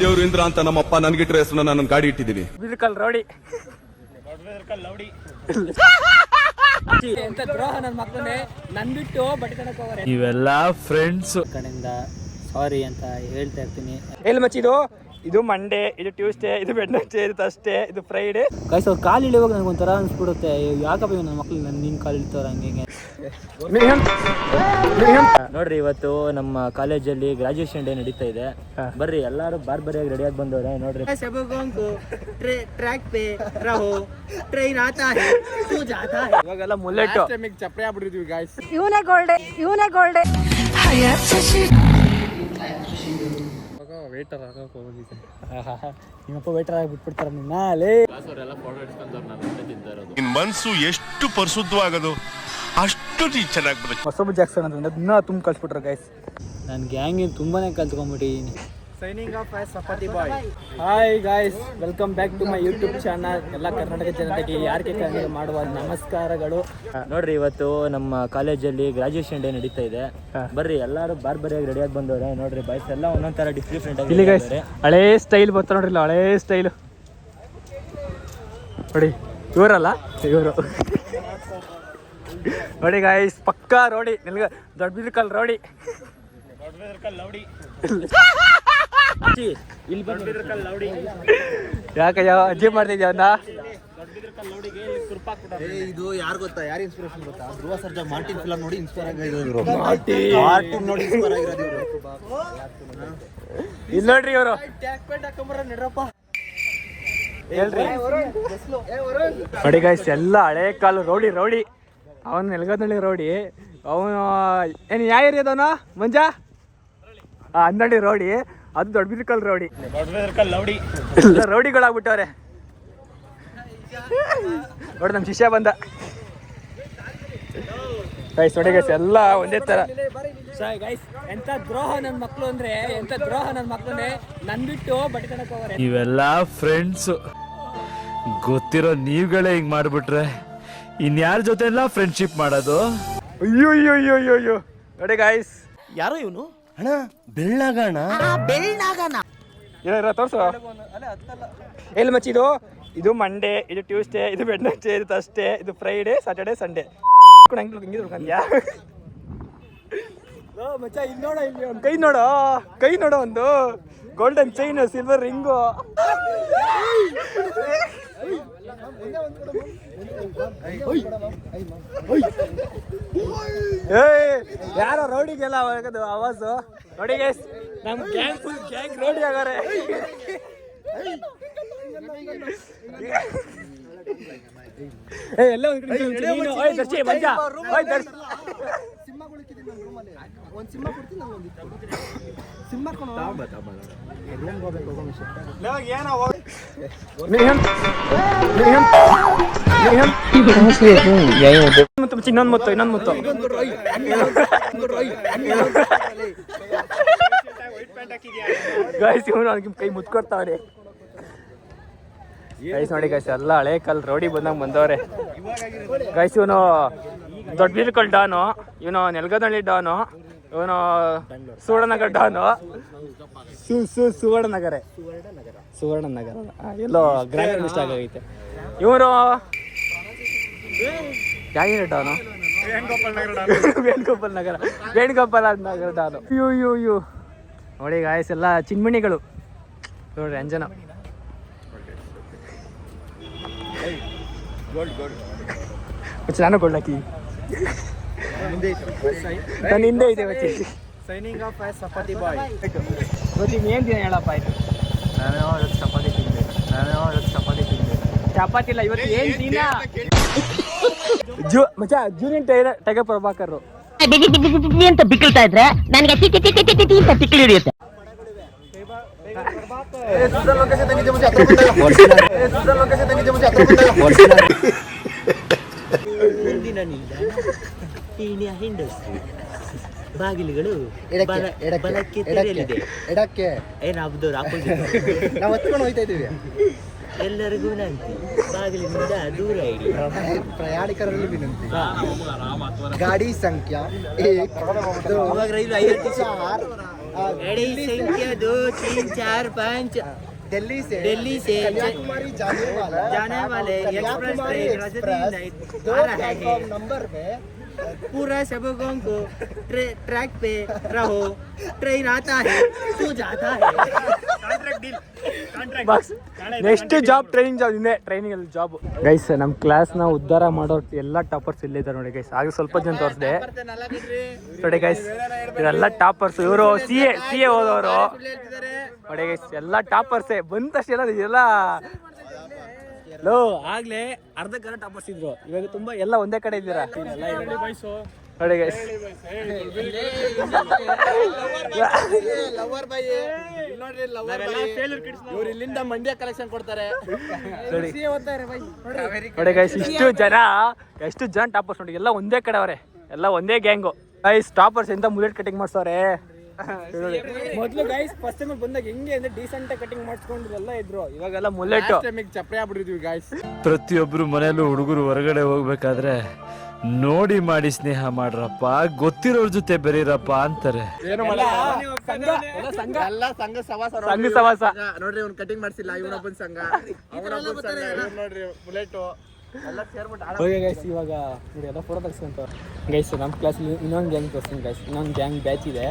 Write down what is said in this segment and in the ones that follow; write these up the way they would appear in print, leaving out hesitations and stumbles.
ದೇವ್ರು ಇಂದ್ರ ಅಂತ ನಮ್ಮಪ್ಪ ನನ್ಗಿಟ್ರ ಹೆಸರು ನನ್ನ ಗಾಡಿ ಇಟ್ಟಿದ್ದೀನಿ. ಬಿರ್ಕಲ್ ರೌಡಿ ಎಂತ ದ್ರೋಹ ನನ್ನ ಮಕ್ಕಳನ್ನೇ ನನ್ ಬಿಟ್ಟು ಬಟ್ಟೆ ತನಕ ಹೋಗೋರೆ. ಇವೆಲ್ಲ ಫ್ರೆಂಡ್ಸ್ ಕಡೆಯಿಂದ ಸಾರಿ ಅಂತ ಹೇಳ್ತಾ ಇರ್ತೀನಿ. ಎಲ್ಲಿ ಮಚ್ಚಿದು ಇದು ಮಂಡೇ, ಇದು ಟ್ಯೂಸ್ಡೇ, ಇದು ವೆಡ್ನೆಸ್ಡೇ, ಇದು ಥರ್ಸ್ಡೇ, ಇದು ಫ್ರೈಡೇ. ಗೈಸ್ ಅವ್ರು ಕಾಲು ಇಳಿಯುವಾಗ ನನಗೆ ಒಂಥರ ಅನ್ಸ್ಬಿಡುತ್ತೆ, ಯಾಕಪ್ಪ ನನ್ನ ಮಕ್ಳು ನಿನ್ನ ಕಾಲು ಇಳ್ತವ್ರ ಹಂಗೆ. ನೋಡ್ರಿ ಇವತ್ತು ನಮ್ಮ ಕಾಲೇಜಲ್ಲಿ ಗ್ರಾಜುಯೇಷನ್ ಡೇ ನಡೀತಾ ಇದೆ. ಬರ್ರಿ ಎಲ್ಲಾರು ಬಾರ್ಬರಿಯಾಗಿ ರೆಡಿಯಾಗಿ ಬಂದವ್ರೆ. ನೋಡ್ರಿ ಇವಾಗೆಲ್ಲ ಮುಲ್ಲೆಟ್ಟು ಚಪ್ರೆ ಆಗ್ಬಿಟ್ಟಿದ್ವಿ ಗಾಯ್ಸ್. ಇವನೇ ಗೋಲ್ಡೆ ವೇಟರ್ ಆಗಕ್ಕೆ ಹೋಗಿದ್ದೆ. ನಿಮ್ಮಪ್ಪ ವೇಟರ್ ಆಗಿ ಬಿಟ್ಬಿಡ್ತಾರೆ ನಿನ್ನ. ನಿನ್ ಮನ್ಸು ಎಷ್ಟು ಪರಿಶುದ್ಧವಾಗದು ಅಷ್ಟು ಚೆನ್ನಾಗಿ ಬರುತ್ತೆ. ಹೊಸಬ ಜಾಕ್ಸನ್ ಅಂತಂದ್ರೆ ದಿನ ತುಂಬ ಕಳ್ಸ್ಬಿಟ್ರು ಗೈಸ್. ನಾನು ಗ್ಯಾಂಗಿನ ತುಂಬಾನೇ ಕಲ್ತ್ಕೊಂಡ್ಬಿಟ್ಟಿದ್ದೀನಿ. ಸೈನಿಂಗ್ ಆಫ್ ಆಸ್ ಸಪಾತಿ bye. Hi guys, welcome back to my YouTube channel. ಎಲ್ಲ ಕರ್ನಾಟಕ ಜನತೆಗೆ ಯಾರಿಗೆ ಕನ್ನಡ ಮಾಡುವ ನಮಸ್ಕಾರಗಳು. ನೋಡ್ರಿ ಇವತ್ತು ನಮ್ಮ ಕಾಲೇಜಲ್ಲಿ ಗ್ರಾಜುಯೇಷನ್ ಡೇ ನಡೀತಾ ಇದೆ. ಬರ್ರಿ ಎಲ್ಲಾರು ಬಾರ್ಬರಿಯಾಗಿ ರೆಡಿಯಾಗಿ ಬಂದವ್ರೆ. ನೋಡ್ರಿ ಬಾಯ್ಸ್ ಎಲ್ಲ ಒಂದೊಂದ್ ತರ ಡಿಫ್ರೆಂಟ್ ಆಗಿ ಹಳೇ ಸ್ಟೈಲ್ ಬರ್ತಾರೆ. ನೋಡ್ರಿ ಹಳೇ ಸ್ಟೈಲು ನೋಡಿ. ಇವರಲ್ಲ ಇವರು ನೋಡಿ ಗಾಯ್ಸ್, ಪಕ್ಕಾ ರೋಡಿ. ದೊಡ್ಡ ಬಿರ್ಕಲ್ ರೌಡಿ. ಯಾಕೆ ಯಾವ ಅಜ್ಜಿ ಮಾಡ್ತಿದ್ಯಾ? ಇದು ಯಾರು ಗೊತ್ತಾ, ಯಾರು ಇನ್ಸ್ಪಿರೇಷನ್ ಗೊತ್ತಾ? ಧ್ರುವ ಸರ್ಜಾ ಮಾರ್ಟಿನ್ ಫಿಲಂ ನೋಡಿ ಇನ್ಸ್ಪೈರ್ ಆಗಿರೋದು. ಮಾರ್ಟಿನ್ ನೋಡಿ ಇನ್ಸ್ಪೈರ್ ಆಗಿರೋದು ಇವರು. ಇಲ್ಲಿ ನೋಡ್ರಿ ಇವರು ಹೇಳ್ರಿ ನೋಡಿ ಗೈಸ್, ಎಲ್ಲ ಹಳೆ ಕಾಲು ರೌಡಿ. ಅವನು ನೆಲಗದಳ್ಳಿ ರೌಡಿ. ಅವನು ಏನು ಯಾವ ಏರಿಯಾದವನ ಮಂಜ? ಹನ್ನಳ್ಳಿ ರೌಡಿ. ಅದು ದೊಡ್ಡ ಬಿರ್ಕಲ್ ರೌಡಿ. ರೌಡಿಗಳಾಗ್ಬಿಟ್ಟವ್ರೆ ನೋಡಿ. ನಮ್ಮ ಶಿಷ್ಯ ಬಂದ ಗೈಸ್. ನೋಡಿ ಗೈಸ್, ಎಲ್ಲ ಒಂದೇ ತರ ಗೈಸ್. ಎಂತ ದ್ರೋಹ ನನ್ನ ಮಕ್ಳು ಅಂದ್ರೆ, ಎಂತ ದ್ರೋಹ ನನ್ನ ಮಕ್ಳನ್ನೇ ನನ್ ಬಿಟ್ಟು ಬಟ್ಟೆ ತನಕ ಹೋಗೋರೆ. ಇವೆಲ್ಲ ಫ್ರೆಂಡ್ಸ್ ಗೊತ್ತಿರೋ ನೀವುಗಳೇ ಹಿಂಗ್ ಮಾಡ್ಬಿಟ್ರೆ ಇನ್ಯಾರ ಜೊತೆ ಎಲ್ಲ ಫ್ರೆಂಡ್ಶಿಪ್ ಮಾಡೋದು? ಅಯ್ಯೋ ನೋಡಿ ಗಾಯ್ಸ್, ಯಾರೋ ಇವನು ಅಣ್ಣ, ಬೆಳ್ಳಗಣ ತೋರ್ಸು. ಎಲ್ಲಿ ಮಚ್ಚಿದು ಇದು ಮಂಡೇ, ಇದು ಟ್ಯೂಸ್ಡೇ, ಇದು ವೆಡ್ನೆಸ್ಡೇ, ಇದು ಥರ್ಸ್ಡೇ, ಇದು ಫ್ರೈಡೇ, ಸ್ಯಾಟರ್ಡೇ, ಸಂಡೇ. ಹಿಂಗಿದ್ಯಾ ಮಚ್ಚ? ಇಲ್ಲಿ ನೋಡ, ಇಲ್ಲಿ ಒಂದು ಕೈ ನೋಡೋ ಒಂದು ಗೋಲ್ಡನ್ ಚೈನ್, ಸಿಲ್ವರ್ ರಿಂಗು. ಯಾರೋ ರೌಡಿಗೆಲ್ಲ ಆವಾಜು ನೋಡಿ ಗೈಸ್. ನಮ್ ಗ್ಯಾಂಗ್ ಫುಲ್ ಗ್ಯಾಂಗ್ ರೌಡಿ ಆಗಾರೆ. ಎಲ್ಲ ಇನ್ನೊಂದು ಮುತ್ತು ಗೈಸ್, ಇವನು ಅವ್ನಿಗೆ ಕೈ ಮುತ್ಕೊಡ್ತಾವ್ರಿ ಗೈಸ್. ನೋಡಿ ಗೈಸ್, ಎಲ್ಲ ಹಳೆ ಕಾಲ್ ರೌಡಿ ಬಂದವ್ರೆ ಗೈಸ್. ಇವನು ದೊಡ್ಡ ಬಿರ್ಕಲ್ ಡಾನು, ಇವನು ನೆಲಗದಳ್ಳಿ ಡಾನು, ಇವನು ಸುವರ್ಣನಗರ ಡಾನು. ಸುವರ್ಣನಗರ ಎಲ್ಲೋ ಗ್ರಾಮೀಣ ಇಷ್ಟ ಆಗೈತೆ. ಇವರು ಯಾವ ಡಾನು? ವೇಣುಗೋಪಾಲ್ ನಗರ ಡಾನು. ಯು ನೋಡಿ ಗಾಯಸ್, ಎಲ್ಲ ಚಿನ್ಮಣಿಗಳು ನೋಡ್ರಿ. ಅಂಜನ ನಾನು ಗೋಲ್ಡ್ ಹಾಕಿ ನನ್ನ ಹಿಂದೆ ಇದೆ ಮಚ್ಚಿ. ಸೈನಿಂಗ್ ಆಫ್ ಆಸ್ ಸಪಾತಿ ಬಾಯ್. ಏನ್ ದಿನ ಹೇಳಪ್ಪ ಆಯ್ತು. ನಾನು ಚಪಾತಿ ತಿಂದೆ. ಚಪಾತಿ ಇಲ್ಲ ಇವತ್ತು. ಏನ್ ದಿನ ಮಚ್ಚ? ಜೂನಿಯರ್ ಟೈಗರ್ ಪ್ರಭಾಕರ್ ಅಂತ ಬಿಕ್ಕಳ್ತಾ ಇದ್ರೆ ನನಗೆ ಅಂತ ತಿಕ್ಕಿ ಹಿಡಿಯುತ್ತೆ. ಬಾಗಿಲುಗಳು ಬಲಕ್ಕೆ ತೆರೆಯಲಿದೆ. ಎಡಕ್ಕೆ ಏನಾಗ್ದವ್ರು ನಾವು ಹತ್ಕೊಂಡು ಹೋಗ್ತಾ ಇದ್ದೀವಿ. ಎಲ್ಲರಿಗೂ ವಿನಂತಿ, ಬಾಗಿಲಿನಿಂದ ದೂರ ಇಡಿ. ಪ್ರಯಾಣಿಕರಲ್ಲಿ ವಿನಂತಿ. ಗಾಡಿ ಸಂಖ್ಯಾ 1 ಇವಾಗ ರೈಲು 54 संख्या 2 3 4 5 दिल्ली से कन्याकुमारी जाने वाले एक्सप्रेस ट्रेन राजधानी आ रहा है नंबर पे पूरा सबकों को ट्रैक पे रहो ट्रेन आता है तू जाता है box next job training job ಇನ್ನೇ ಟ್ರೈನಿಂಗ್ ಅಲ್ಲಿ ಜಾಬ್ ಗೈಸ್ ನಮ್ಮ ಕ್ಲಾಸ್ನ ಉದ್ಧಾರ ಮಾಡೋ ಎಲ್ಲ ಟಾಪರ್ಸ್ ಇಲ್ಲೇ ಇದ್ದಾರೆ ನೋಡಿ ಗೈಸ್ ಆಗ ಸ್ವಲ್ಪ ಜನ ತೋರಿಸಿದೆ ನೋಡಿ ಗೈಸ್ ಇವರೆಲ್ಲ ಟಾಪರ್ಸ್ ಇವರು ಸಿ ಎ ಓದೋರು ನೋಡಿ ಗೈಸ್ ಎಲ್ಲ ಟಾಪರ್ಸೇ ಬಂದ ತಕ್ಷಣ ಎಲ್ಲ ಲೋ ಆಗ್ಲೇ ಅರ್ಧಕ್ಕರ್ಧ ಟಾಪರ್ಸ್ ಇದ್ರು ಇವಾಗ ತುಂಬಾ ಎಲ್ಲ ಒಂದೇ ಕಡೆ ಇದ್ದೀರಾ ನೋಡಿ ಗೈಸ್ ಇವ್ರು ಇಲ್ಲಿಂದ ಮಂಡ್ಯ ಕಲೆಕ್ಷನ್ ಕೊಡ್ತಾರೆ ನೋಡಿ ಗೈಸ್ ಎಷ್ಟು ಜನ ಟಾಪರ್ಸ್ ನೋಡಿ ಎಲ್ಲ ಒಂದೇ ಕಡೆ ಅವರೇ ಎಲ್ಲ ಒಂದೇ ಗ್ಯಾಂಗು ಗೈಸ್ ಟಾಪರ್ಸ್ ಎಂತ ಮುಲೆಟ್ ಕಟಿಂಗ್ ಮಾಡ್ಸವ್ರೆ ಮೊದ್ಲು ಗೈಸ್ ಫಸ್ಟ್ ಟೈಮ್ ಬಂದಾಗ ಹೆಂಗೆ ಅಂದ್ರೆ ಡೀಸೆಂಟ್ ಕಟಿಂಗ್ ಮಾಡಿಸ್ಕೊಂಡು ಎಲ್ಲ ಇದ್ರು ಇವಾಗೆಲ್ಲ ಮುಲೆಟ್ ಚಪ್ರೆ ಆಗ್ಬಿಟ್ಟಿದ್ವಿ ಗೈಸ್ ಪ್ರತಿಯೊಬ್ರು ಮನೆಯಲ್ಲೂ ಹುಡುಗರು ಹೊರಗಡೆ ಹೋಗ್ಬೇಕಾದ್ರೆ ನೋಡಿ ಮಾಡಿ ಸ್ನೇಹ ಮಾಡ್ರಪ್ಪ, ಗೊತ್ತಿರೋರ್ ಜೊತೆ ಬೆರೀರಪ್ಪ ಅಂತಾರೆ. ಸಂಘ ಸವಾಸ ನೋಡ್ರಿ ಅವ್ನು ಕಟಿಂಗ್ ಮಾಡ್ಸಿಲ್ಲ, ಇವನೊಬ್ಬನ ಸಂಘ ನೋಡ್ರಿ ಬುಲೆಟು ಎಲ್ಲ ಸೇರ್ಬಿಟ್ಟು ಓಕೆ ಗೈಸ್, ಇವಾಗ ನೋಡಿ ಎಲ್ಲ ಫೋಟೋ ತೆಗೆಸ್ಕೊಂತ ಗೈಸ್. ನಮ್ಮ ಕ್ಲಾಸಲ್ಲಿ ಇನ್ನೊಂದು ಗ್ಯಾಂಗ್ ತೋರಿಸ್ತೀನಿ ಗೈಸ್. ಇನ್ನೊಂದು ಗ್ಯಾಂಗ್ ಬ್ಯಾಚ್ ಇದೆ,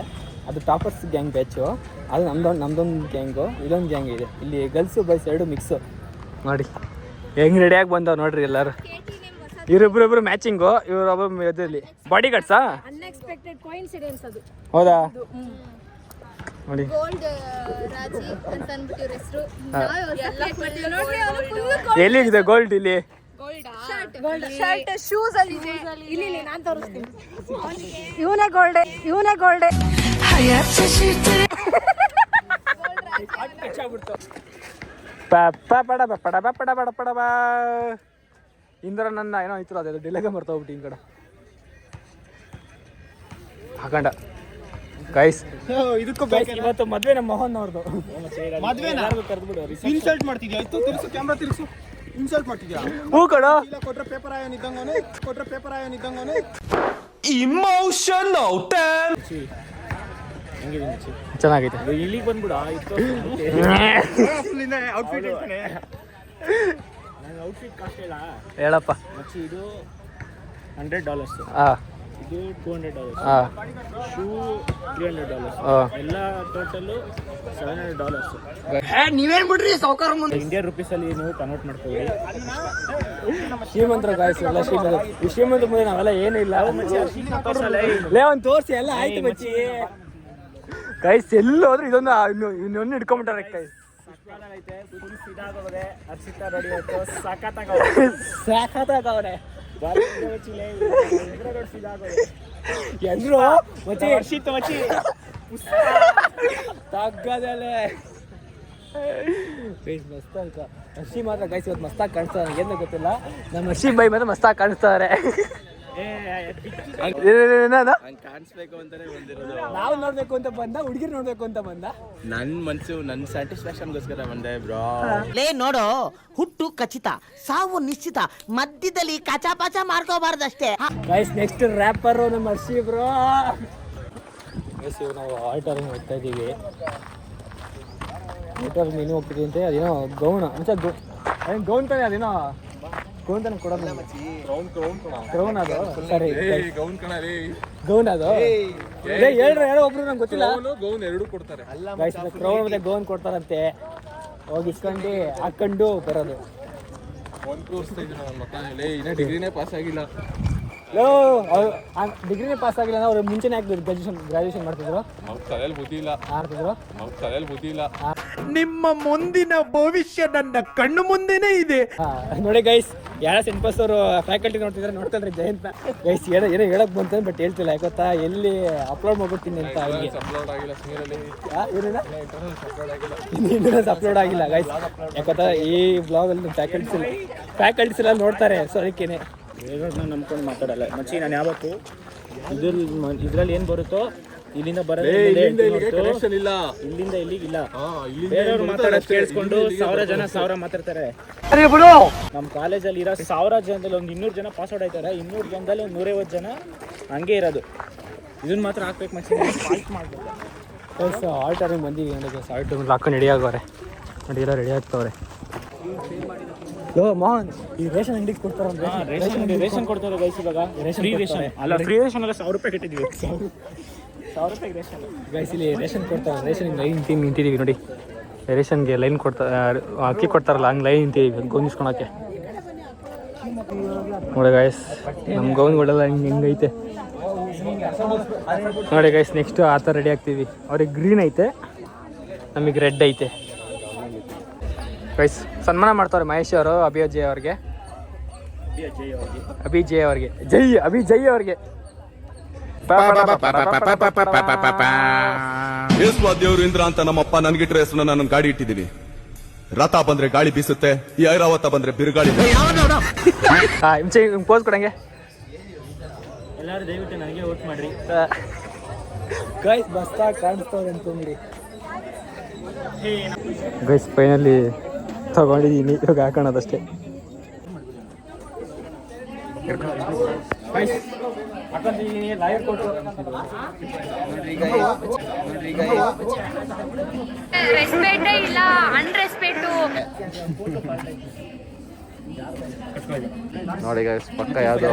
ಅದು ಟಾಪರ್ಸ್ ಗ್ಯಾಂಗ್ ಬ್ಯಾಚು. ಅದು ನಮ್ದೊಂದು ಗ್ಯಾಂಗು, ಇದೊಂದು ಗ್ಯಾಂಗ್ ಇದೆ. ಇಲ್ಲಿ ಗರ್ಲ್ಸು ಬಾಯ್ಸ್ ಎರಡು ಮಿಕ್ಸು. ನೋಡಿ ಹೆಂಗೆ ರೆಡಿಯಾಗಿ ಬಂದವ್ ನೋಡ್ರಿ ಎಲ್ಲರೂ. ಇವರಿಬ್ರು ಮ್ಯಾಚಿಂಗು, ಇವರೊಬ್ಬ ಇದರಲ್ಲಿ ಬಾಡಿ ಗಾರ್ಡ್ಸಾ. ಅನ್ಎಕ್ಸ್ಪೆಕ್ಟೆಡ್ ಕೋಇನ್ಸಿಡೆನ್ಸ್ ಅದು. ಹೌದಾ ನೋಡಿ, ಗೋಲ್ಡ್ ರಾಜಿ ಅಂತ ಅಂದ್ಬಿಟ್ಟು ಇವ್ರ ಹೆಸರು. ಎಲ್ಲಿದೆ ಗೋಲ್ಡ್? ಇಲ್ಲಿ ಶರ್ಟ್ ಶೂಸ್ ಅಲ್ಲಿ ಇದೆ. ಇಲ್ಲಿ ನಾನು ತೋರಿಸ್ತೀನಿ. ಇವನೇ ಗೋಲ್ಡೆ. ಇಂದ್ರ ನನ್ನ ಏನೋ ಇತ್ತು, ಅದೇ ಡಿಲೆಗೆ ಬರ್ತಾ ಹೋಗ್ಬಿಟ್ಟು ಈ ಕಡೆ ಹಾಕೊಂಡ ಗೈಸ್. ಇದಕ್ಕೂ ಇವತ್ತು ಮದ್ವೆ ನಮ್ಮ ಮೋಹನ್ ಅವ್ರದ್ದು. ಇನ್ಸಲ್ಟ್ ಮಾಡ್ತಿದ್ಯಾ? ಇತ್ತು ತಿರ್ಸು, ಕ್ಯಾಮ್ರಾ ತಿರ್ಸು. ಇನ್ಸಲ್ಟ್ ಮಾಡ್ತಿದ್ಯಾ? ಹೂ ಕಡ ಕೊಟ್ರೆ ಪೇಪರ್ ಆಯನ್ ಇದ್ದಂಗವನೇ. Emotional time. ಚೆನ್ನಾಗೈತೆ. ಇಲ್ಲಿಗೆ ಬಂದ್ಬಿಡ ಔಟ್ಫಿಟ್ ಕಾಸ್ಟ್ ಇಲ್ಲ ಹೇಳಪ್ಪ. ಮಚ್ಚಿ ಇದು $100, ಹಾಂ, ಇದು $200, ಹಾಂ, ಶೂ $300, ಎಲ್ಲ ಟೋಟಲ್ $700. ನೀವೇನ್ ಬಿಡ್ರಿ ಸಾವ್ಕಾರ ಮುಂದೆ. ಇಂಡಿಯನ್ ರುಪೀಸ್ ಅಲ್ಲಿ ನೀವು ಕನ್ವರ್ಟ್ ಮಾಡ್ಕೊಳ್ಳಿ. ಶ್ರೀಮಂತರ ಗಾಯ್ಸ್, ಎಲ್ಲ ಶ್ರೀಮಂತ. ಈ ಶ್ರೀಮಂತ ಮುಂದೆ ನಾವೆಲ್ಲ ಏನೂ ಇಲ್ಲ. ಲೇ ಒಂದು ತೋರಿಸಿ ಎಲ್ಲ ಆಯ್ತು ಮಚ್ಚಿ. ಗೈಸ್ ಎಲ್ಲಿ ಹೋದ್ರೆ ಇದೊಂದು ಇನ್ನೊಂದು ಹಿಡ್ಕೊಂಬಿಟ್ಟಾರೆ ಗೈಸ್. ಸಾಕಾಗವ್ರೆ ಎಲ್ರು ತಗ್ಗದಲ್ಲೇ ಮಸ್ತ್ ಅಂತ. ಹರ್ಷಿ ಮಾತ್ರ ಗೈಸ್ ಇವತ್ತು ಮಸ್ತಾಗಿ ಕಾಣಿಸ್ತಾರೆ. ಏನು ಗೊತ್ತಿಲ್ಲ, ನಮ್ಮ ಹರ್ಷಿ ಬೈ ಮಾತ್ರ ಮಸ್ತಾಗಿ ಕಾಣಿಸ್ತಾರೆ. ಕಾಣಿಸ್ಬೇಕು ಅಂತಾನೆ ಬಂದಿರೋದು. ನಾವು ನೋಡ್ಬೇಕು ಅಂತ ಬಂದ, ಹುಡುಗಿರ್ ನೋಡ್ಬೇಕು ಅಂತ ಬಂದ. ನನ್ನ ಸ್ಯಾಟಿಸ್ಫ್ಯಾಕ್ಷನ್ಗೋಸ್ಕರ ಬಂದೆ ಬ್ರೋ. ಲೇ ನೋಡು, ಹುಟ್ಟು ಖಚಿತ, ಸಾವು ನಿಶ್ಚಿತ, ಮಧ್ಯದಲ್ಲಿ ಕಚಾಪಚ ಮಾಡ್ಕೋಬಾರ್ದಷ್ಟೇ. ಗೈಸ್ ನೆಕ್ಸ್ಟ್ ರ್ಯಾಪರು ನಮ್ಮ ಹರ್ಷಿ ಬ್ರೋ. ಗೈಸ್ ಇವಾಗ ನಾವು ಆಲ್ಟರ್ ಹೋಗ್ತಾ ಇದ್ದೀವಿ. ಆಲ್ಟರ್ ನೀನು ಹೋಗ್ತಿದ್ದೀವಿ ಅಂತ. ಅದೇನೋ ಗೌನ ಮುಂಚೆ ಗೌನ್ ತಾನೆ, ಅದೇನೋ ಗೌನ್ ತಾನೆ ಕೊಡೋದು. ಕ್ರೌನ್ ಅದು, ಸರಿ ಗೌನ್ ಅದು ಹೇಳ್ರಿ, ಯಾರೋ ಒಬ್ರು ನಂಗೆ ಗೊತ್ತಿಲ್ಲ. ಗೌನ್ ಎರಡು ಕೊಡ್ತಾರೆ. ಗೈಸ್ ಕ್ರೌನ್ ಮತ್ತೆ ಗೌನ್ ಕೊಡ್ತಾರಂತೆ. ಹೋಗಿ ಇಸ್ಕೊಂಡು ಹಾಕೊಂಡು ಬರೋದು. ಡಿಗ್ರಿನೇ ಪಾಸ್ ಆಗಿಲ್ಲ. ಡಿಗ್ರಿನೇ ಪಾಸ್ ಆಗಿಲ್ಲ ಅಂದ್ರೆ ಅವ್ರು ಮುಂಚೆನೇ ಹಾಕ್ತಿದ್ರು. ಗ್ರಾಜುಯೇಷನ್ ಮಾಡ್ತಿದ್ರು, ತಲೆಯಲ್ಲಿ ಬುದ್ಧಿ ಇಲ್ಲ. ನಿಮ್ಮ ಮುಂದಿನ ಭವಿಷ್ಯ ನನ್ನ ಕಣ್ಣು ಮುಂದೆನೇ ಇದೆ. ನೋಡಿ ಗೈಸ್, ಯಾರ ಸೆಂಟ್ ಪಾಸ್ ಅವರು ಫ್ಯಾಕಲ್ಟಿ ನೋಡ್ತಿದ್ರೆ ಜಯಂತ ಗೈಸ್ ಏನೋ ಹೇಳಕ್ ಬಂತ, ಬಟ್ ಹೇಳ್ತಿಲ್ಲ. ಯಾಕೊತ್ತಾ, ಎಲ್ಲಿ ಅಪ್ಲೋಡ್ ಮಾಡ್ಬಿಡ್ತೀನಿ ಅಂತ. ಅಪ್ಲೋಡ್ ಆಗಿಲ್ಲ ಅಪ್ಲೋಡ್ ಆಗಿಲ್ಲ ಗೈಸ್. ಯಾಕೊತ್ತಾ, ಈ ಬ್ಲಾಗ್ ಅಲ್ಲಿ ಫ್ಯಾಕಲ್ಟೀಸ್ ಎಲ್ಲ ನೋಡ್ತಾರೆ. ಸೊ ಅದಕ್ಕೇನೆ ನಂಬ್ಕೊಂಡು ಮಾತಾಡಲ್ಲ ಮಚ್ಚಿ. ನಾನು ಯಾವತ್ತು ಇದ್ರಲ್ಲಿ ಏನ್ ಬರುತ್ತೋ ಇಲ್ಲಿಂದ ಬರೋದು, ಇಲ್ಲಿಂದ ಇಲ್ಲಿಗಿಲ್ಲ. ಬೇರೆಯವ್ರು ಮಾತಾಡೋದು ಕೇಳಿಸ್ಕೊಂಡು 1000 ಜನ 1000 ಮಾತಾಡ್ತಾರೆ. ನಮ್ಮ ಕಾಲೇಜಲ್ಲಿ ಇರೋ 1000 ಜನದಲ್ಲಿ ಒಂದು 200 ಜನ ಪಾಸ್ ಔಟ್ ಆಯ್ತಾರೆ. 200 ಜನದಲ್ಲಿ ಒಂದು 150 ಜನ ಹಂಗೆ ಇರೋದು. ಇದನ್ನ ಮಾತ್ರ ಹಾಕ್ಬೇಕು ಮಚ್ಚಿ, ಫಾಲ್ಟ್ ಮಾಡ್ಬೇಕು. ಆಲ್ಟರ್ಗೆ ಬಂದೀವಿ ನೋಡಿ ಆಲ್ಟ್ ಹಾಕೊಂಡು ರೆಡಿ ಆಗೋರೆ ನೋಡಿ ಎಲ್ಲ ರೆಡಿ ಆಗ್ತವ್ರೆ. ಲೋ ಮೋಹನ್ ಈ ರೇಷನ್ ಅಂಗಡಿಗೆ ಕೊಡ್ತಾರೆ ರೇಷನ್ ಕೊಡ್ತಾರೆ ಗೈಸ್ ಇವಾಗ ಫ್ರೀ ರೇಷನ್ ಅಲ್ಲ ಫ್ರೀ ರೇಷನ್ ಅಲ್ಲ 1000 ರೂಪಾಯಿ ಕಟ್ಟಿದ್ವಿ 1000 ರೂಪಾಯಿ ರೇಷನ್ ಗೈಸ್ ಇಲ್ಲಿ ರೇಷನ್ ಕೊಡ್ತಾರೆ ರೇಷನ್ ಲೈನ್ ನಿಂತಿದ್ದೀವಿ ನೋಡಿ ರೇಷನ್ಗೆ ಲೈನ್ ಕೊಡ್ತಾರೆ ಅಕ್ಕಿ ಕೊಡ್ತಾರಲ್ಲ ಹಂಗೆ ಲೈನ್ ನಿಂತಿದ್ದೀವಿ ಗೋನಿಸ್ಕೊಳಕ್ಕೆ ನೋಡಿ ಗೈಸ್ ನಮ್ಮ ಗೌನ್ಗಳೆಲ್ಲ ಹಿಂಗೈತೆ ನೋಡಿ ಗೈಸ್ ನೆಕ್ಸ್ಟ್ ಆ ಥರ ರೆಡಿ ಆಗ್ತೀವಿ ಅವ್ರಿಗೆ ಗ್ರೀನ್ ಐತೆ ನಮಗೆ ರೆಡ್ ಐತೆ ಗೈಸ್ ಸನ್ಮಾನ ಮಾಡ್ತಾರೆ ಮಹೇಶ್ ಅವರು ಅಭಿಜಯ್ ಅವ್ರಿಗೆ ಅಭಿಜಯ್ ಅವ್ರಿಗೆ ಅಭಿಜಯ್ ಅವ್ರಿಗೆ ಯೇಸುವ ದೇವ್ರು ಇಂದ್ರ ಅಂತ ನಮ್ಮಪ್ಪ ನನ್ಗಿಟ್ರ ಹೆಸರು ನನ್ನ ಗಾಡಿ ಇಟ್ಟಿದೀವಿ. ರಥ ಬಂದ್ರೆ ಗಾಳಿ ಬೀಸುತ್ತೆ, ಈ ಐರಾವತ ಬಂದ್ರೆ ಬಿರುಗಾಳಿ. ಪೋಸ್ ಕೊಡಂಗೆ ಎಲ್ಲರೂ ದಯವಿಟ್ಟು ನನಗೆ ವೋಟ್ ಮಾಡ್ರಿ ಗೈಸ್ ಬಸ್ತಾಗ ಕಾಣಿಸ್ತವ್ರೆ ಅನ್ಕೊಂಡ್ರಿ ಗೈಸ್ ಫೈನಲಿ ತಗೊಂಡಿದ್ದೀನಿ ಇವಾಗ ಹಾಕೋಣದಷ್ಟೇ. ರೆಸ್ಪೆಕ್ಟೇ ಇಲ್ಲ ಅನ್ರೆಸ್ಪೆಕ್ಟು. ನೋಡಿ ಗೈಸ್ ಪಕ್ಕ ಯಾವ್ದೋ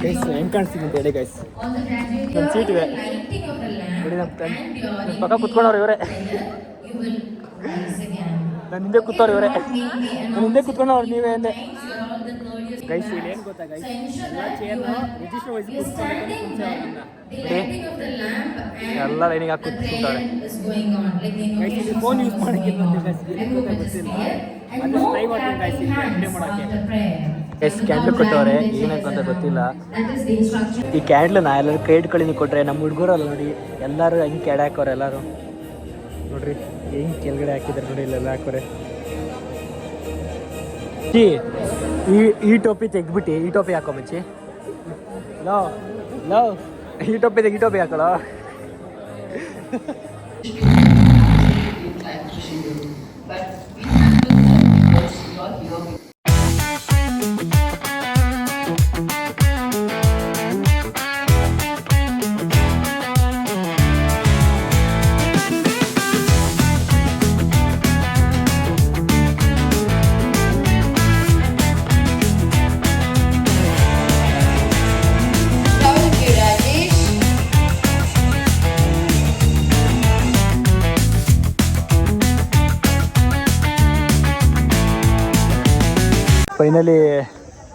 ಗೈಸ್ ಹೆಂಗೆ ಕಾಣಿಸ್ತೀನಿ ಅಂತ ಹೇಳಿ ಗೈಸ್ ನಮ್ಮ ಸೀಟ್ ಇದೆ ನೋಡಿ ನಮ್ಮ ಪಕ್ಕ ಕುತ್ಕೊಂಡವ್ರು ಇವರೇ ನನ್ನ ಹಿಂದೆ ಕೂತವ್ರು ಇವರೇ ನನ್ನ ಹಿಂದೆ ಕುತ್ಕೊಂಡವ್ರು ನೀವೇ ಅಂದೆ ಗೈಸ್ ಇಲ್ಲಿ ಏನು ಗೊತ್ತಾ ಗೈಸ್ ಎಲ್ಲ ಚೇರ್ನ ರಿಜಿಸ್ಟರ್ ವೈಸ್ ಎಲ್ಲ ಲೈನಿಗೆ ಹಾಕಿ ಕೂತ್ಕೊಂಡವ್ರೆ ಗೈಸ್ ಇಲ್ಲಿ ಫೋನ್ ಯೂಸ್ ಮಾಡೋಕ್ಕಿಲ್ಲ ಗೊತ್ತಿಲ್ಲ ಅದನ್ನ ಟ್ರೈ ಮಾಡ್ತೀನಿ ಗೈಸ್ ಇಲ್ಲಿ ವಿಡಿಯೋ ಮಾಡೋಕ್ಕೆ ಗೈಸ್ ಕ್ಯಾಂಡ್ಲ್ ಕೊಟ್ಟವ್ರೆ ಏನಕ್ಕೆ ಅಂತ ಗೊತ್ತಿಲ್ಲ. ಈ ಕ್ಯಾಂಡ್ಲನ್ನ ಎಲ್ಲರೂ ಕೈ ಇಟ್ಕೊಳ್ಳಿ ಕೊಟ್ಟರೆ ನಮ್ಮ ಹುಡುಗರಲ್ಲ ನೋಡಿ ಎಲ್ಲರೂ ಹೆಂಗೆ ಕೆಡೆ ಹಾಕೋರೆ ಎಲ್ಲರೂ ನೋಡ್ರಿ ಹೆಂಗೆ ಕೆಳಗಡೆ ಹಾಕಿದ್ದಾರೆ ನೋಡಿ ಇಲ್ಲೆಲ್ಲ ಹಾಕೋರೆ. ಈ ಟೋಪಿ ತೆಗ್ದ್ಬಿಟ್ಟು ಈ ಟೋಪಿ ಹಾಕೋ ಮಚ್ಚಿ ಲೋ ಈ ಟೋಪಿ ತೆಗಿ ಈ ಟೋಪಿ ಹಾಕೊಳ್ಳೋ. ಫೈನಲಿ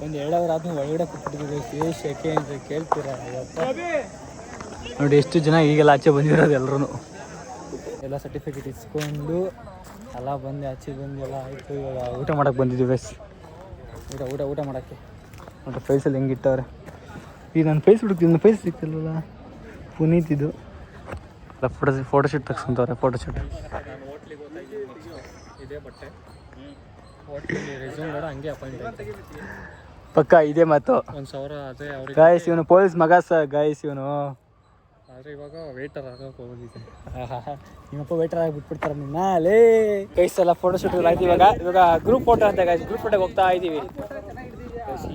ಒಂದು 2 ಅವರ್ ಆದ್ಮೇಲೆ ಒಳಗಡೆ ಕೂತ್ಬಿಟ್ಟಿದ್ದೀವಿ ಶೆಕೆ ಅಂತ ಕೇಳ್ತೀರಾ ನೋಡಿ ಎಷ್ಟು ಜನ ಈಗೆಲ್ಲ ಆಚೆ ಬಂದಿರೋದು ಎಲ್ಲರೂ ಎಲ್ಲ ಸರ್ಟಿಫಿಕೇಟ್ ಇಸ್ಕೊಂಡು ಎಲ್ಲ ಬಂದು ಆಚೆ ಬಂದು ಎಲ್ಲ ಆಯಿತು. ಇವಾಗ ಊಟ ಮಾಡೋಕ್ಕೆ ಬಂದಿದ್ದೀವಿ ಬಸ್ ಊಟ ಮಾಡೋಕ್ಕೆ ನೋಡಿ ಫೈಲ್ಸಲ್ಲಿ ಹೆಂಗೆ ಇಟ್ಟವ್ರೆ. ಈಗ ನಾನು ಫೈಲ್ಸ್ ಹುಡುಕ್ತೀನಿ ನನ್ನ ಫೈಲ್ಸ್ ಸಿಗ್ತಿಲ್ವಲ್ಲ ಪುನೀತ್ ಇದು ಎಲ್ಲ ಫೋಟೋಶೂಟ್ ತೆಗ್ಸ್ಕೊಂತವ್ರೆ ಫೋಟೋಶೂಟ್ ಇದೇ ಬಟ್ಟೆ ಹಂಗೆ ಪಕ್ಕ ಇದೇ ಮಾತು 1000 ಅದೇ ಅವ್ರಿಗೆ ಗಾಯ್ಸ್ ಇವನು ಪೊಲೀಸ್ ಮಗ ಸರ್ ಗಾಯ್ಸ್ ಇವನು ಆದರೆ ಇವಾಗ ವೇಟರ್ ಆಗೋಕೆ ಹೋಗಿದ್ದೆ ನಿಮ್ಮಪ್ಪ ವೇಟರ್ ಆಗಿ ಬಿಟ್ಬಿಡ್ತಾರೆ ನಿನ್ನ ಲೇ ಗೈಸ್ ಎಲ್ಲ ಫೋಟೋಶೂಟ್ ಆಯ್ತು. ಇವಾಗ ಗ್ರೂಪ್ ಫೋಟೋ ಅಂತ ಗೈಸ್ ಗ್ರೂಪ್ ಫೋಟೋಗೆ ಹೋಗ್ತಾ ಇದ್ದೀವಿ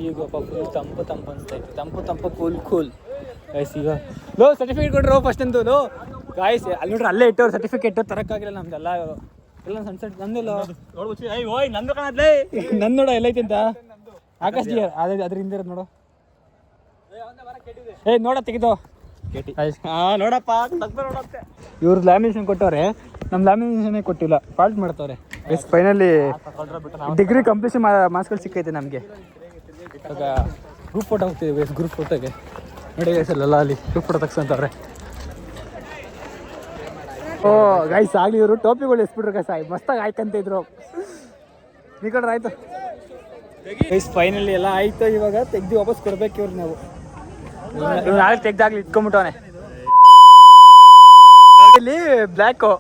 ಈಗ ಫುಲ್ ತಂಪು ಕೂಲ್ ಗೈಸ್. ಈಗ ಲೋ ಸರ್ಟಿಫಿಕೇಟ್ ಕೊಟ್ಟರು ಫಸ್ಟ್ ಅಂತೂ ಲೋ ಗಾಯ್ಸ್ ಅಲ್ಲಿ ನೋಡ್ರಿ ಅಲ್ಲೇ ಇಟ್ಟವ್ರು ಸರ್ಟಿಫಿಕೇಟ್ ತರೋಕ್ಕಾಗಿಲ್ಲ ನಮ್ದೆಲ್ಲ ಎಲ್ಲ ಸನ್ಸೆಟ್ ನಂದಿಲ್ಲ ನಂದು ಕಾಣದ್ಲೇ ನಂದು ನೋಡ ಎಲ್ಲೈತಿ ಅಂತ ಆಕಾಶ್ ಜಿ ಅದ್ರ ಹಿಂದೆ ನೋಡು ನೋಡ ತೆಗಿದು ನೋಡಪ್ಪ ಇವ್ರು ಲ್ಯಾಮಿನೇಷನ್ ಕೊಟ್ಟವ್ರೆ ನಮ್ಮ ಲ್ಯಾಮಿನೇಷನ್ ಕೊಟ್ಟಿಲ್ಲ ಫಾಲ್ಟ್ ಮಾಡ್ತವ್ರೆ. ಎಸ್ ಫೈನಲಿ ಡಿಗ್ರಿ ಕಂಪ್ಲೀಷನ್ ಮಾರ್ಕ್ಸ್ಗಳು ಸಿಕ್ಕೈತೆ ನಮಗೆ. ಇವಾಗ ಗ್ರೂಪ್ ಫೋಟೋ ಹೋಗ್ತಿದ್ದೀವಿ ಗ್ರೂಪ್ ಫೋಟೋಗೆ ನೋಡಿ ಗೈಸ್ ಅಲ್ಲೆಲ್ಲ ಅಲ್ಲಿ ಗ್ರೂಪ್ ಫೋಟೋ ತೆಗ್ಸಂತವ್ರೆ. ಓ ಗೈಸ್ ಆಗಲಿ ಇವರು ಟೋಪಿಗಳು ಎಸ್ಬಿಟ್ರು ಗೈಸ್ ಮಸ್ತಾಗಿ ಆಯ್ಕಂತ ಇದ್ರು ನಿಕಡ್ರೆ ಆಯ್ತು ಗೈಸ್ ಫೈನಲಿ ಎಲ್ಲ ಆಯ್ತು. ಇವಾಗ ತೆಗ್ದು ವಾಪಸ್ ಕೊಡ್ಬೇಕು ಇವ್ರು ನಾವು ನಾಳೆ ತೆಗ್ದಾಗ್ಲಿ ಇಟ್ಕೊಂಬಿಟ್ಟವನೆ ಇಲ್ಲಿ ಬ್ಲ್ಯಾಕು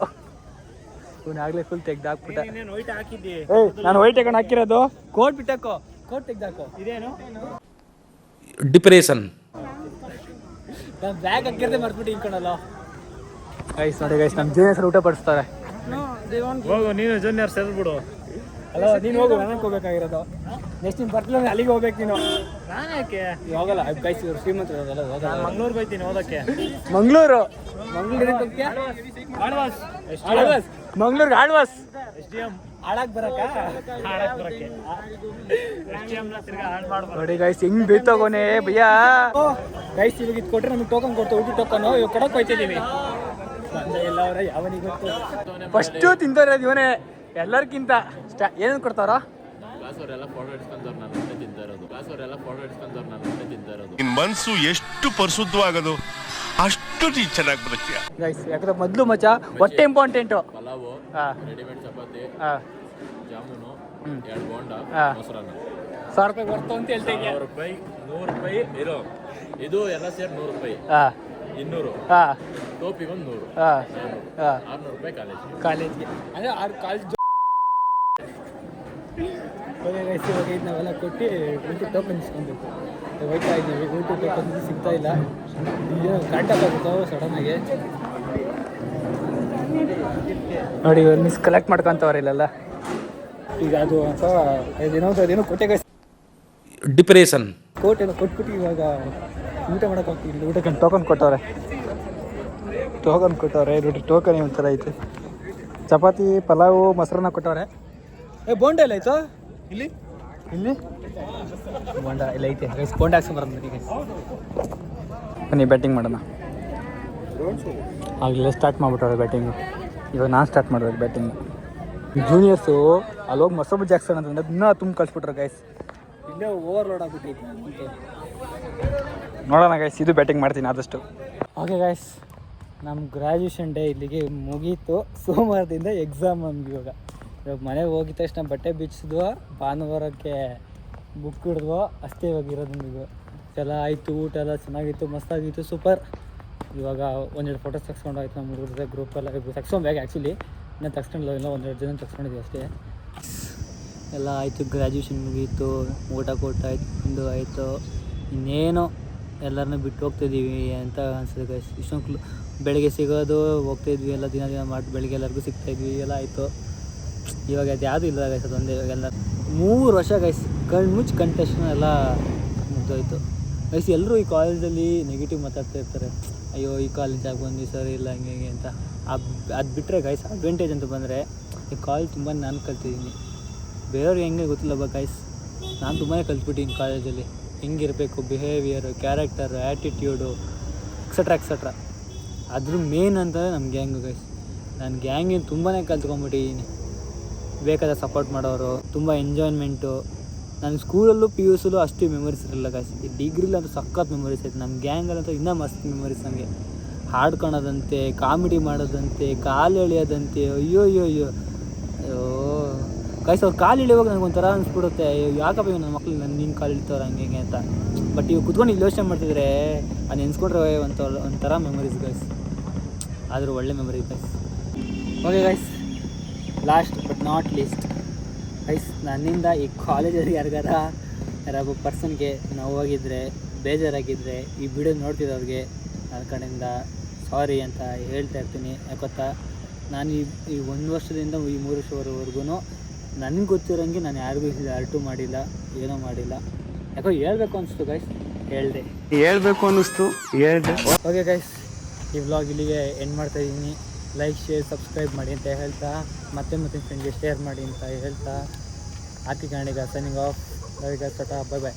ಇವನಾಗಲೇ ಫುಲ್ ತೆಗ್ದಾಕ್ಬಿಟ್ಟ. ನಾನು ವೈಟ್ ಹಾಕೊಂಡು ಹಾಕಿರೋದು ಕೋಟ್ ಬಿಟ್ಟಕ್ಕೋ ಕೋಟ್ ತೆಗ್ದಾಕೋ ಇದೇನು ಡಿಪ್ರೆಷನ್ ನಾನು ಬ್ಲ್ಯಾಕ್ ಹಾಕಿರದೆ ಮರ್ತ್ಬಿಟ್ಟು ಇಟ್ಕೊಳಲ್ಲ ಗೈಸ್ ನೋಡಿ ಗೈಸ್ ನಮ್ಮ ಜೂನಿಯರ್ಸ್ ಊಟ ಪಡಿಸ್ತಾರೆ. ಹೋಗು ನೀನು ಜೂನಿಯರ್ ಸೇರ್ಬಿಡು. ಅಲ್ಲ ನೀನು ಹೋಗು, ನನಗೆ ಹೋಗ್ಬೇಕಾಗಿರೋದು. ನೆಕ್ಸ್ಟ್ ನೀನು ಬರ್ತಿಲ್ಲ ಅಲ್ಲಿಗೆ ಹೋಗ್ಬೇಕು ನೀನು. ನಾನು ಯಾಕೆ ಹೋಗಲ್ಲ ಗೈಸ್, ಇವ್ರು ಶ್ರೀಮಂತರು ಹೋಗಲ್ಲ. ಮಂಗ್ಳೂರ್ಗೆ ಹೋಗ್ತೀನಿ ಓದಕ್ಕೆ. ಮಂಗಳೂರಿಗೆ ಆಳ್ವಾಸ್ SDM ಹಾಳಾಗಿ ಬರಕ್ಕ ಹಾಳಾಗ್ ಬರಕ್ಕೆ. SDM ನ ತಿರ್ಗಾ ಹಾಳ್ ಮಾಡ್ಬಾರ್ದು. ನೋಡಿ ಗೈಸ್ ಹೆಂಗ್ ಬೀಳ್ತಗೋನೆ ಭಯ್ಯ. ಗೈಸ್ ಇವಾಗ ಇದು ಕೊಟ್ರೆ ನಮಗೆ ಟೋಕನ್ ಕೊಡ್ತಾ ಊಟ ಟೋಕನ್ ಇವಾಗ ಕೊಡಕ್ ಹೋಯ್ತಿದ್ದೀವಿ. ಎಲ್ಲ ಅವ್ರ ಯಾವನಿಗೆ ಗೊತ್ತು. ಫಸ್ಟು ತಿಂತಾರೋದು ಇವನೇ ಎಲ್ಲರಿಗಿಂತ. ಏನೇನು ಕೊಡ್ತಾರ? ನಿನ್ ಮನ್ಸು ಎಷ್ಟು ಪರಿಶುದ್ಧವಾಗದು ಅಷ್ಟು ನೀ ಚೆನ್ನಾಗಿ ಬದುಕ್ತೀಯ. ಗೈಸ್ ಯಾಕಂದ್ರೆ ಮೊದಲು ಮಚ್ಚ ಹೊಟ್ಟೆ ಇಂಪಾರ್ಟೆಂಟು. ಹಾಂ ಜಾಮೂನು, ಹ್ಞೂ 2 ಬೋಂಡ, ಹಾಂ ಮೊಸರನ್ನ. 1,000 ರೂಪಾಯಿ ಬರ್ತು ಅಂತ ಹೇಳ್ತಾ ಇದೆಯಾ? 100 ರೂಪಾಯಿ 100 ರೂಪಾಯಿ ಇರೋ ಇದು ಎಲ್ಲ ಸೇರಿ 100 ರೂಪಾಯಿ. ಹಾಂ 200 ಹಾಂ ಟೋಪಿಗೊಂದು 100 ಹಾಂ ಹಾಂ 600 ರೂಪಾಯಿ ಕಾಲೇಜ್ಗೆ ಅಂದರೆ 6 ಕಾಲೇಜ್. ಗೈಸ್ ಇವಾಗ ಇದು ನಾವೆಲ್ಲ ಕೊಟ್ಟು ಊಟ ಟೋಕನ್ ಇಸ್ಕೊಬೇಕು. ಹೋಗ್ತಾ ಇದ್ದೀವಿ, ಊಟ ಟೋಕನ್ ಸಿಗ್ತಾ ಇಲ್ಲ. ಇದು ಕಾಂಟ್ಯಾಕ್ಟ್ ಆಗುತ್ತೋ ಸಡನ್ನಾಗಿ. ನೋಡಿ ಮಿಸ್ ಕಲೆಕ್ಟ್ ಮಾಡ್ಕೊಂತವ್ರೆ ಇಲ್ಲೆಲ್ಲ. ಈಗ ಅದು ಅಂತ ಅದೇನೋ ಕೊಟ್ಟೆ ಗೈಸ್, ಡಿಪ್ರೆಷನ್ ಕೋಟೆಲ್ಲ ಕೊಟ್ಬಿಟ್ಟು ಇವಾಗ ಊಟ ಮಾಡಕ್ಕೆ ಹೋಗ್ತೀವಿ. ಇಲ್ಲಿ ಊಟಕ್ಕೆ ಟೋಕನ್ ಕೊಟ್ಟವ್ರೆ. ನೋಡಿ ಟೋಕನ್ ಒಂಥರ ಐತೆ. ಚಪಾತಿ, ಪಲಾವು, ಮೊಸರನ್ನ ಕೊಟ್ಟವ್ರೆ. ಬೋಂಡ ಎಲ್ಲ ಆಯ್ತು ಇಲ್ಲಿ ಬೋಂಡ ಎಲ್ಲ ಐತೆ ಗೈಸ್. ಬೋಂಡ ಹಾಕ್ಸ್ಕೊಂಬರೋದು ಬನ್ನಿ ಗೈಸ್. ಬನ್ನಿ ಬ್ಯಾಟಿಂಗ್ ಮಾಡೋಣ. ಆಗಲೇ ಸ್ಟಾರ್ಟ್ ಮಾಡ್ಬಿಟ್ಟವ್ರೆ ಬ್ಯಾಟಿಂಗು. ಇವಾಗ ನಾನು ಸ್ಟಾರ್ಟ್ ಮಾಡ್ಬೇಕು ಬ್ಯಾಟಿಂಗು. ಜೂನಿಯರ್ಸು ಅಲ್ಲೋಗಿ ಮೊಸರು ಬಜ್ಜಿ ಹಾಕ್ಸೋಣ ಅಂತಂದ್ರೆ ಇನ್ನೂ ತುಂಬ ಕಳಿಸ್ಬಿಟ್ರು ಗೈಸ್. ಇಲ್ಲೇ ಓವರ್ಲೋಡ್ ಆಗ್ಬಿಟ್ಟೈತಿ. ನೋಡೋಣ ಗೈಸ್, ಇದು ಬ್ಯಾಟಿಂಗ್ ಮಾಡ್ತೀನಿ ಆದಷ್ಟು. ಓಕೆ ಗೈಸ್, ನಮ್ಮ ಗ್ರ್ಯಾಜುಯೇಷನ್ ಡೇ ಇಲ್ಲಿಗೆ ಮುಗೀತು. ಸೋಮವಾರದಿಂದ ಎಕ್ಸಾಮ್ ನಮ್ಗೆ. ಇವಾಗ ಮನೆಗೆ ಹೋಗಿದ ತಕ್ಷಣ ಬಟ್ಟೆ ಬಿಚ್ಚಿದ್ವು, ಭಾನುವಾರಕ್ಕೆ ಬುಕ್ ಹಿಡಿದ್ವು, ಅಷ್ಟೇ ಇವಾಗ ಇರೋದು ನಮಗೂ. ಎಲ್ಲ ಆಯಿತು, ಊಟ ಎಲ್ಲ ಚೆನ್ನಾಗಿತ್ತು, ಮಸ್ತಾಗಿತ್ತು, ಸೂಪರ್. ಇವಾಗ ಒಂದೆರಡು ಫೋಟೋಸ್ ತೆಗ್ಸ್ಕೊಂಡಾಯ್ತು ನಮ್ಮ ಹುಡುಗರ ಗ್ರೂಪೆಲ್ಲ. ತೆಗ್ಸ್ಕೊಬೇಕು ಆ್ಯಕ್ಚುಲಿ, ಇನ್ನೂ ತೆಗ್ಸ್ಕೊಂಡಿಲ್ಲ, ಇಲ್ಲ 1-2 ಜನ ತೆಗ್ಸ್ಕೊಂಡಿದ್ವಿ ಅಷ್ಟೇ. ಎಲ್ಲ ಆಯಿತು, ಗ್ರ್ಯಾಜುಯೇಷನ್ ಮುಗೀತು, ಊಟ ಕೊಟ್ಟಾಯ್ತು, ತಿಂದು ಆಯಿತು. ಇನ್ನೇನು ಎಲ್ಲರನ್ನೂ ಬಿಟ್ಟು ಹೋಗ್ತಾಯಿದ್ದೀವಿ ಅಂತ ಅನಿಸ್ತದೆ ಗೈಸ್. ಇಷ್ಟೊಂದು ಬೆಳಗ್ಗೆ ಸಿಗೋದು ಹೋಗ್ತಾಯಿದ್ವಿ, ಎಲ್ಲ ದಿನ ಮಾಡಿ ಬೆಳಗ್ಗೆ ಎಲ್ಲರಿಗೂ ಸಿಗ್ತಾಯಿದ್ವಿ, ಎಲ್ಲ ಆಯಿತು. ಇವಾಗ ಅದು ಯಾವುದೂ ಇಲ್ಲ ಗೈಸ್, ಅದೊಂದೇ. ಇವಾಗೆಲ್ಲ 3 ವರ್ಷ ಗೈಸ್ ಮುಚ್ಚಿ ಕಂಟೆಸ್ಟನ್ ಎಲ್ಲ ಮುಗ್ದೋಯ್ತು ಗೈಸ್. ಎಲ್ಲರೂ ಈ ಕಾಲೇಜಲ್ಲಿ ನೆಗೆಟಿವ್ ಮಾತಾಡ್ತಾ ಇರ್ತಾರೆ, ಅಯ್ಯೋ ಈ ಕಾಲೇಜಾಗಿ ಬಂದ್ವಿ ಸರಿ ಇಲ್ಲ ಹಂಗೆ ಅಂತ. ಅದು ಬಿಟ್ಟರೆ ಗೈಸ್ ಅಡ್ವಾಂಟೇಜ್ ಅಂತ ಬಂದರೆ ಈ ಕಾಲೇಜ್ ತುಂಬ ನಾನು ಕಲ್ತಿದ್ದೀನಿ. ಬೇರೆಯವ್ರಿಗೆ ಹೆಂಗೆ ಗೊತ್ತಿಲ್ಲ ಗೈಸ್, ನಾನು ತುಂಬಾ ಕಲ್ತ್ಬಿಟ್ಟಿದ್ದೀನಿ ಕಾಲೇಜಲ್ಲಿ. ಹೆಂಗಿರಬೇಕು, ಬಿಹೇವಿಯರು, ಕ್ಯಾರೆಕ್ಟರು, ಆ್ಯಟಿಟ್ಯೂಡು, ಎಕ್ಸೆಟ್ರಾ. ಅದ್ರ ಮೇನ್ ಅಂತಂದರೆ ನಮ್ಮ ಗ್ಯಾಂಗು ಗೈಸ್. ನಾನು ಗ್ಯಾಂಗಿನ ತುಂಬಾ ಕಲ್ತ್ಕೊಂಡ್ಬಿಟ್ಟಿದ್ದೀನಿ. ಬೇಕಾದ ಸಪೋರ್ಟ್ ಮಾಡೋರು, ತುಂಬ ಎಂಜಾಯ್ಮೆಂಟು. ನನ್ನ ಸ್ಕೂಲಲ್ಲೂ PUCಲ್ಲೂ ಅಷ್ಟು ಮೆಮೊರೀಸ್ ಇರಲಿಲ್ಲ ಗೈಸ್. ಈ ಡಿಗ್ರಿಲಿ ಅಂತೂ ಸಖತ್ ಮೆಮೊರೀಸ್ ಐತೆ. ನಮ್ಮ ಗ್ಯಾಂಗಲ್ಲಂತೂ ಇನ್ನೂ ಮಸ್ತ್ ಮೆಮೊರೀಸ್. ನನಗೆ ಹಾಡ್ಕೊಳೋದಂತೆ, ಕಾಮಿಡಿ ಮಾಡೋದಂತೆ, ಕಾಲು ಎಳೆಯೋದಂತೆ, ಅಯ್ಯೋ ಗೈಸ್. ಅವ್ರು ಕಾಲು ಇಳಿಯುವಾಗ ನನಗೊಂಥರ ಅನಿಸ್ಬಿಡುತ್ತೆ, ಯಾಕಪ್ಪ ಇವಾಗ ನನ್ನ ಮಕ್ಳು ನಿನ್ನ ಕಾಲು ಇಳಿತವ್ರು ಹಂಗೆ ಅಂತ. ಬಟ್ ಇವಾಗ ಕುತ್ಕೊಂಡು ಇಲ್ಲಿ ಯೋಚನೆ ಮಾಡ್ತಿದ್ರೆ ಅದು ನೆನೆಸ್ಕೊಂಡ್ರೆ ಒಂಥರ ಮೆಮೊರೀಸ್ ಗೈಸ್. ಆದರೂ ಒಳ್ಳೆ memory guys. Okay guys, last but not least guys, ನನ್ನಿಂದ ಈ ಕಾಲೇಜಲ್ಲಿ ಯಾರೊಬ್ಬ ಪರ್ಸನ್ಗೆ ನೋವಾಗಿದ್ದರೆ, ಬೇಜಾರಾಗಿದ್ದರೆ, ಈ ವಿಡಿಯೋ ನೋಡ್ತಿದ್ದವ್ರಿಗೆ ನನ್ನ ಕಡೆಯಿಂದ ಸಾರಿ ಅಂತ ಹೇಳ್ತಾ ಇರ್ತೀನಿ. ಯಾಕೊತ್ತಾ, ನಾನು ಈ 1 ವರ್ಷದಿಂದ ಈ 3 ವರ್ಷವರೆಗೂ ನನಗೆ ಗೊತ್ತಿರೋಂಗೆ ನಾನು ಯಾರಿಗೂ ಅರ್ಟು ಮಾಡಿಲ್ಲ, ಏನೂ ಮಾಡಿಲ್ಲ. ಯಾಕೋ ಹೇಳ್ಬೇಕು ಅನಿಸ್ತು ಗೈಸ್, ಹೇಳ್ಬೇಕು ಅನ್ನಿಸ್ತು, ಹೇಳಿದೆ. ಓಕೆ ಗೈಸ್, ಈ ವ್ಲಾಗ್ ಇಲ್ಲಿಗೆ ಎಂಡ್ ಮಾಡ್ತಾಯಿದ್ದೀನಿ. ಲೈಕ್, ಶೇರ್, ಸಬ್ಸ್ಕ್ರೈಬ್ ಮಾಡಿ ಅಂತ ಹೇಳ್ತಾ, ಮತ್ತೆ ಫ್ರೆಂಡ್ಗೆ ಶೇರ್ ಮಾಡಿ ಅಂತ ಹೇಳ್ತಾ, ಆರ್ಕೆ ಕನ್ನಡಿಗ ಸೈನಿಂಗ್ ಆಫ್. Bye bye.